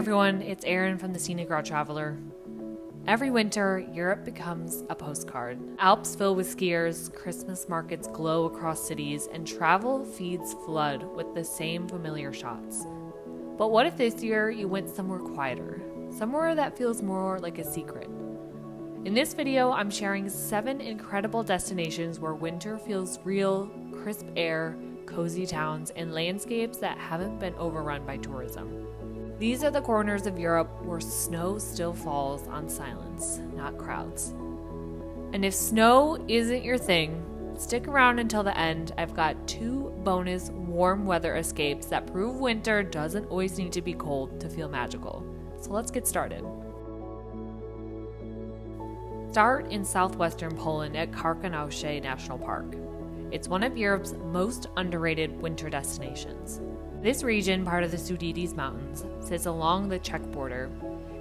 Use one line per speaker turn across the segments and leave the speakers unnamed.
everyone, it's Erin from the Scenic Traveler. Every winter, Europe becomes a postcard. Alps fill with skiers, Christmas markets glow across cities, and travel feeds flood with the same familiar shots. But what if this year you went somewhere quieter? Somewhere that feels more like a secret? In this video, I'm sharing 7 incredible destinations where winter feels real, crisp air, cozy towns, and landscapes that haven't been overrun by tourism. These are the corners of Europe where snow still falls on silence, not crowds. And if snow isn't your thing, stick around until the end. I've got 2 bonus warm weather escapes that prove winter doesn't always need to be cold to feel magical. So let's get started. Start in southwestern Poland at Karkonosze National Park. It's one of Europe's most underrated winter destinations. This region, part of the Sudety Mountains, sits along the Czech border,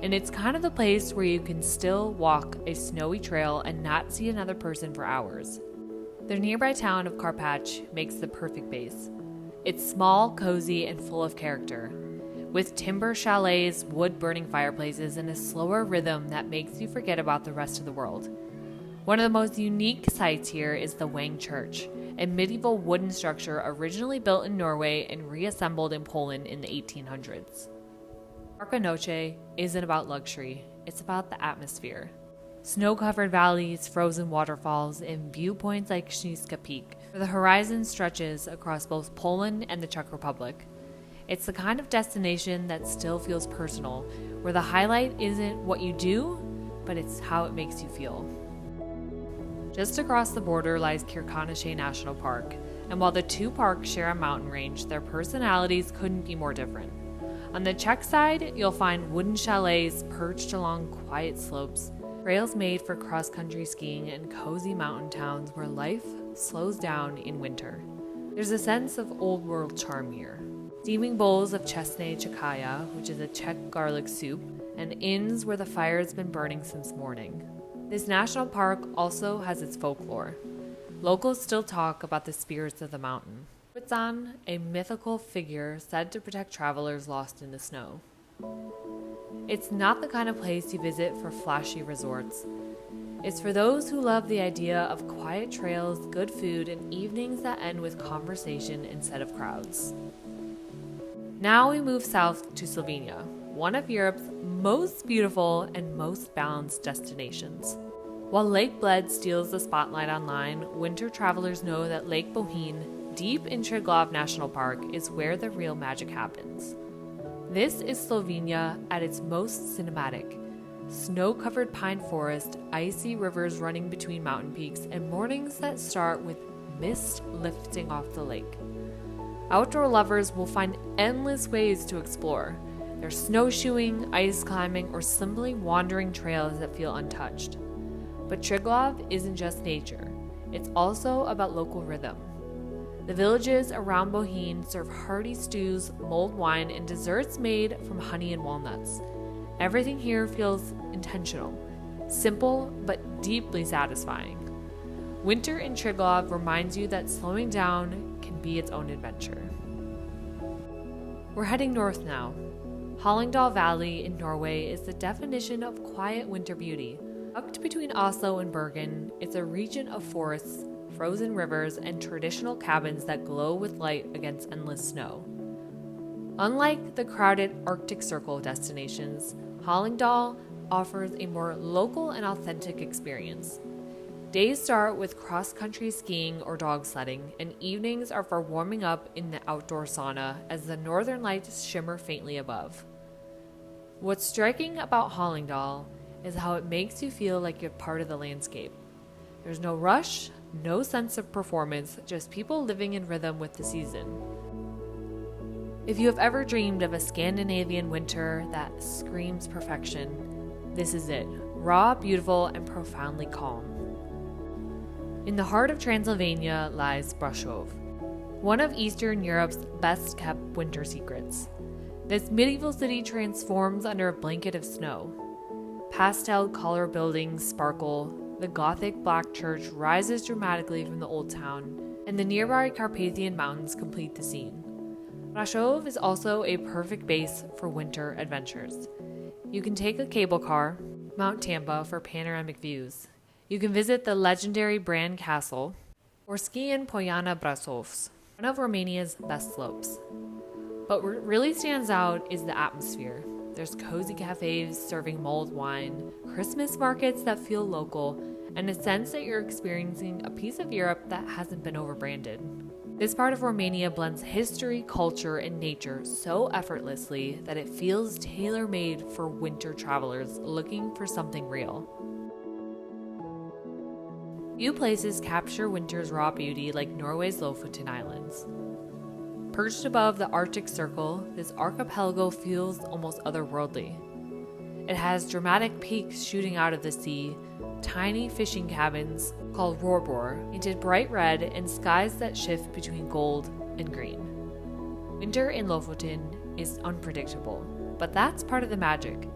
and it's kind of the place where you can still walk a snowy trail and not see another person for hours. The nearby town of Karpacz makes the perfect base. It's small, cozy, and full of character, with timber chalets, wood-burning fireplaces, and a slower rhythm that makes you forget about the rest of the world. One of the most unique sights here is the Wang Church, a medieval wooden structure originally built in Norway and reassembled in Poland in the 1800s. Karkonosze isn't about luxury, it's about the atmosphere. Snow-covered valleys, frozen waterfalls, and viewpoints like Śnieżka Peak, where the horizon stretches across both Poland and the Czech Republic. It's the kind of destination that still feels personal, where the highlight isn't what you do, but it's how it makes you feel. Just across the border lies Karkonosze National Park, and while the 2 parks share a mountain range, their personalities couldn't be more different. On the Czech side, you'll find wooden chalets perched along quiet slopes, trails made for cross-country skiing, and cozy mountain towns where life slows down in winter. There's a sense of old-world charm here. Steaming bowls of chesne chakaya, which is a Czech garlic soup, and inns where the fire's been burning since morning. This national park also has its folklore. Locals still talk about the spirits of the mountain. Kwidzyn, a mythical figure said to protect travelers lost in the snow. It's not the kind of place you visit for flashy resorts. It's for those who love the idea of quiet trails, good food, and evenings that end with conversation instead of crowds. Now we move south to Slovenia, one of Europe's most beautiful and most balanced destinations. While Lake Bled steals the spotlight online, winter travelers know that Lake Bohinj, deep in Triglav National Park, is where the real magic happens. This is Slovenia at its most cinematic. Snow-covered pine forest, icy rivers running between mountain peaks, and mornings that start with mist lifting off the lake. Outdoor lovers will find endless ways to explore. There's snowshoeing, ice climbing, or simply wandering trails that feel untouched. But Triglav isn't just nature. It's also about local rhythm. The villages around Bohinj serve hearty stews, mulled wine, and desserts made from honey and walnuts. Everything here feels intentional, simple, but deeply satisfying. Winter in Triglav reminds you that slowing down can be its own adventure. We're heading north now. Hallingdal Valley in Norway is the definition of quiet winter beauty. Tucked between Oslo and Bergen, it's a region of forests, frozen rivers, and traditional cabins that glow with light against endless snow. Unlike the crowded Arctic Circle destinations, Hallingdal offers a more local and authentic experience. Days start with cross-country skiing or dog sledding, and evenings are for warming up in the outdoor sauna as the northern lights shimmer faintly above. What's striking about Hallingdal is how it makes you feel like you're part of the landscape. There's no rush, no sense of performance, just people living in rhythm with the season. If you have ever dreamed of a Scandinavian winter that screams perfection, this is it. Raw, beautiful, and profoundly calm. In the heart of Transylvania lies Brașov, one of Eastern Europe's best-kept winter secrets. This medieval city transforms under a blanket of snow. Pastel color buildings sparkle, the Gothic black church rises dramatically from the old town, and the nearby Carpathian Mountains complete the scene. Brasov is also a perfect base for winter adventures. You can take a cable car, Mount Tampa for panoramic views. You can visit the legendary Bran Castle, or ski in Poiana Brasovs, one of Romania's best slopes. But what really stands out is the atmosphere. There's cozy cafes serving mulled wine, Christmas markets that feel local, and a sense that you're experiencing a piece of Europe that hasn't been overbranded. This part of Romania blends history, culture, and nature so effortlessly that it feels tailor-made for winter travelers looking for something real. Few places capture winter's raw beauty like Norway's Lofoten Islands. Perched above the Arctic Circle, this archipelago feels almost otherworldly. It has dramatic peaks shooting out of the sea, tiny fishing cabins called rorbor, painted bright red, and skies that shift between gold and green. Winter in Lofoten is unpredictable, but that's part of the magic.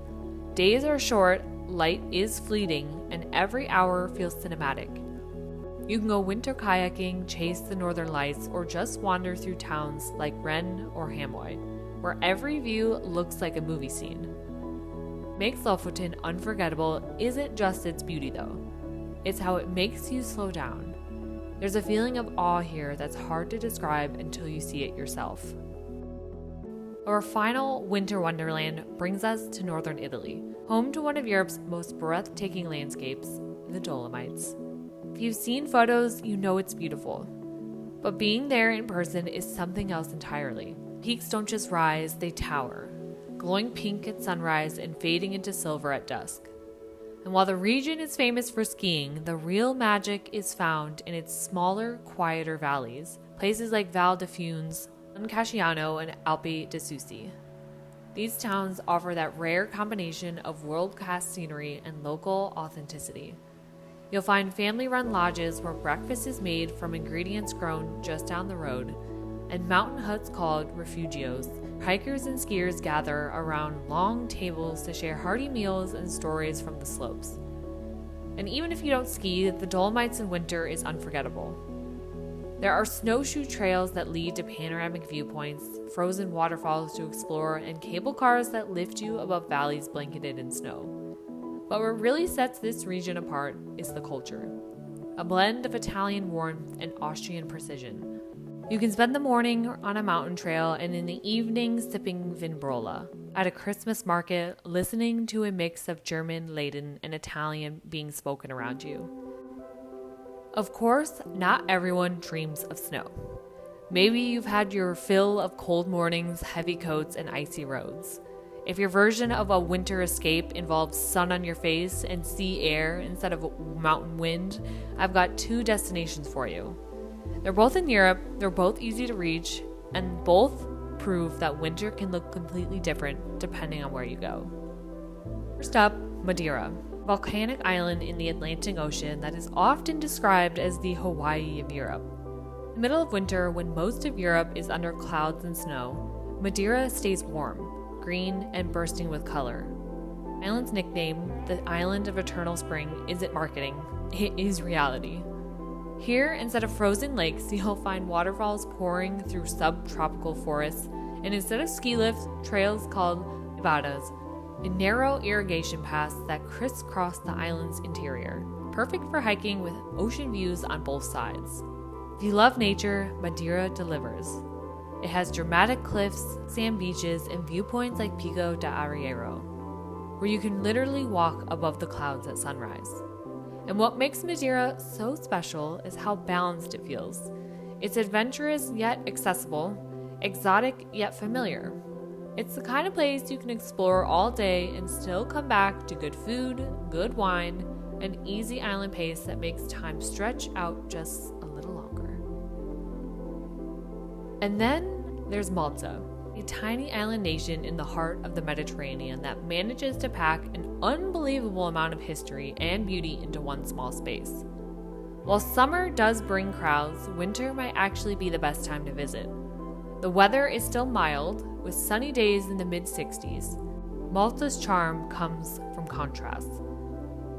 Days are short, light is fleeting, and every hour feels cinematic. You can go winter kayaking, chase the northern lights, or just wander through towns like Ren or Hamoy, where every view looks like a movie scene. Makes Lofoten unforgettable isn't just its beauty though. It's how it makes you slow down. There's a feeling of awe here that's hard to describe until you see it yourself. Our final winter wonderland brings us to northern Italy, home to one of Europe's most breathtaking landscapes, the Dolomites. If you've seen photos, you know it's beautiful. But being there in person is something else entirely. Peaks don't just rise, they tower, glowing pink at sunrise and fading into silver at dusk. And while the region is famous for skiing, the real magic is found in its smaller, quieter valleys, places like Val di Funes, Casciano, and Alpi di Susi. These towns offer that rare combination of world-class scenery and local authenticity. You'll find family-run lodges where breakfast is made from ingredients grown just down the road, and mountain huts called refugios. Hikers and skiers gather around long tables to share hearty meals and stories from the slopes. And even if you don't ski, the Dolomites in winter is unforgettable. There are snowshoe trails that lead to panoramic viewpoints, frozen waterfalls to explore, and cable cars that lift you above valleys blanketed in snow. But what really sets this region apart is the culture. A blend of Italian warmth and Austrian precision. You can spend the morning on a mountain trail and in the evening sipping Vinbrola at a Christmas market, listening to a mix of German, Latin, and Italian being spoken around you. Of course, not everyone dreams of snow. Maybe you've had your fill of cold mornings, heavy coats, and icy roads. If your version of a winter escape involves sun on your face and sea air instead of mountain wind, I've got two destinations for you. They're both in Europe, they're both easy to reach, and both prove that winter can look completely different depending on where you go. First up, Madeira, a volcanic island in the Atlantic Ocean that is often described as the Hawaii of Europe. In the middle of winter, when most of Europe is under clouds and snow, Madeira stays warm, green, and bursting with color. The island's nickname, the Island of Eternal Spring, isn't marketing, it is reality. Here, instead of frozen lakes, you'll find waterfalls pouring through subtropical forests, and instead of ski lifts, trails called nevadas, and narrow irrigation paths that crisscross the island's interior, perfect for hiking with ocean views on both sides. If you love nature, Madeira delivers. It has dramatic cliffs, sand beaches, and viewpoints like Pico de Arriero, where you can literally walk above the clouds at sunrise. And what makes Madeira so special is how balanced it feels. It's adventurous yet accessible, exotic yet familiar. It's the kind of place you can explore all day and still come back to good food, good wine, and easy island pace that makes time stretch out just a little longer. And then there's Malta, a tiny island nation in the heart of the Mediterranean that manages to pack an unbelievable amount of history and beauty into one small space. While summer does bring crowds, winter might actually be the best time to visit. The weather is still mild, with sunny days in the mid-60s. Malta's charm comes from contrast.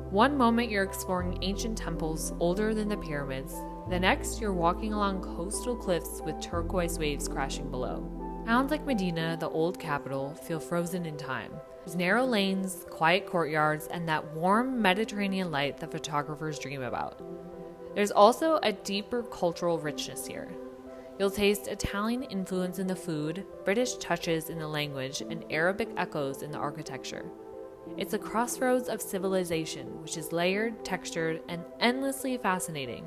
One moment you're exploring ancient temples older than the pyramids, the next you're walking along coastal cliffs with turquoise waves crashing below. Towns like Medina, the old capital, feel frozen in time. There's narrow lanes, quiet courtyards, and that warm Mediterranean light that photographers dream about. There's also a deeper cultural richness here. You'll taste Italian influence in the food, British touches in the language, and Arabic echoes in the architecture. It's a crossroads of civilization, which is layered, textured, and endlessly fascinating.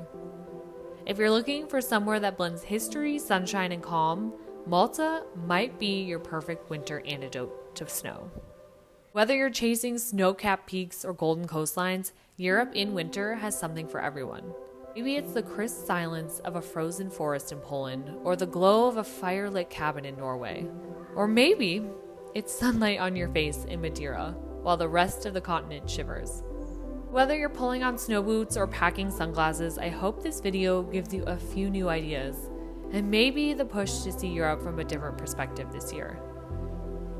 If you're looking for somewhere that blends history, sunshine, and calm, Malta might be your perfect winter antidote to snow. Whether you're chasing snow-capped peaks or golden coastlines, Europe in winter has something for everyone. Maybe it's the crisp silence of a frozen forest in Poland, or the glow of a fire-lit cabin in Norway. Or maybe it's sunlight on your face in Madeira, while the rest of the continent shivers. Whether you're pulling on snow boots or packing sunglasses, I hope this video gives you a few new ideas, and maybe the push to see Europe from a different perspective this year.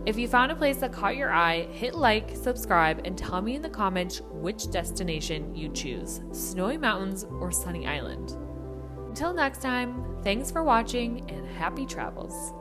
If you found a place that caught your eye, hit like, subscribe, and tell me in the comments which destination you'd choose, snowy mountains or sunny island. Until next time, thanks for watching and happy travels.